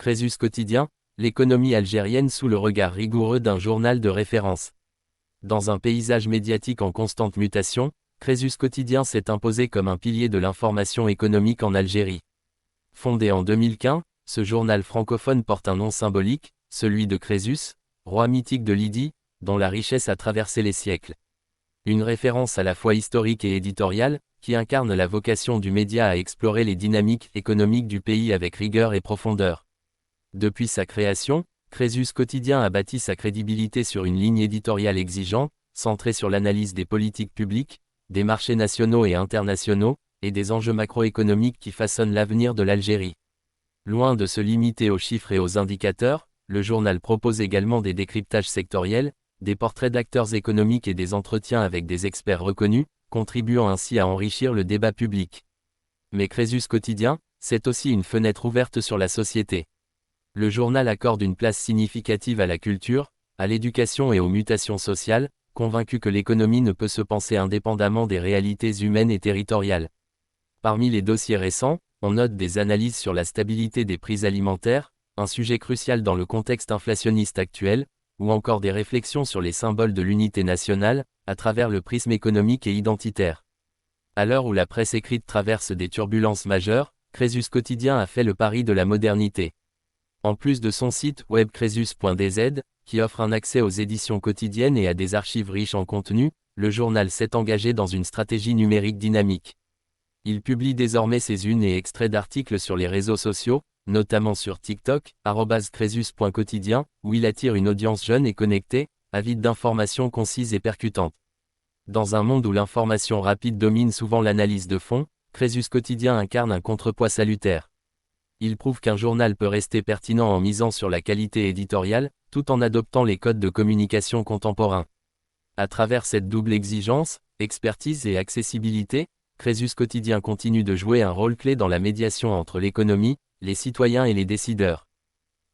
Crésus Quotidien, l'économie algérienne sous le regard rigoureux d'un journal de référence. Dans un paysage médiatique en constante mutation, Crésus Quotidien s'est imposé comme un pilier de l'information économique en Algérie. Fondé en 2015, ce journal francophone porte un nom symbolique, celui de Crésus, roi mythique de Lydie, dont la richesse a traversé les siècles. Une référence à la fois historique et éditoriale, qui incarne la vocation du média à explorer les dynamiques économiques du pays avec rigueur et profondeur. Depuis sa création, Crésus Quotidien a bâti sa crédibilité sur une ligne éditoriale exigeante, centrée sur l'analyse des politiques publiques, des marchés nationaux et internationaux, et des enjeux macroéconomiques qui façonnent l'avenir de l'Algérie. Loin de se limiter aux chiffres et aux indicateurs, le journal propose également des décryptages sectoriels, des portraits d'acteurs économiques et des entretiens avec des experts reconnus, contribuant ainsi à enrichir le débat public. Mais Crésus Quotidien, c'est aussi une fenêtre ouverte sur la société. Le journal accorde une place significative à la culture, à l'éducation et aux mutations sociales, convaincu que l'économie ne peut se penser indépendamment des réalités humaines et territoriales. Parmi les dossiers récents, on note des analyses sur la stabilité des prix alimentaires, un sujet crucial dans le contexte inflationniste actuel, ou encore des réflexions sur les symboles de l'unité nationale, à travers le prisme économique et identitaire. À l'heure où la presse écrite traverse des turbulences majeures, Crésus Quotidien a fait le pari de la modernité. En plus de son site web crésus.dz, qui offre un accès aux éditions quotidiennes et à des archives riches en contenu, le journal s'est engagé dans une stratégie numérique dynamique. Il publie désormais ses unes et extraits d'articles sur les réseaux sociaux, notamment sur TikTok, @crésus.quotidien, où il attire une audience jeune et connectée, avide d'informations concises et percutantes. Dans un monde où l'information rapide domine souvent l'analyse de fond, Crésus Quotidien incarne un contrepoids salutaire. Il prouve qu'un journal peut rester pertinent en misant sur la qualité éditoriale, tout en adoptant les codes de communication contemporains. À travers cette double exigence, expertise et accessibilité, Crésus Quotidien continue de jouer un rôle clé dans la médiation entre l'économie, les citoyens et les décideurs.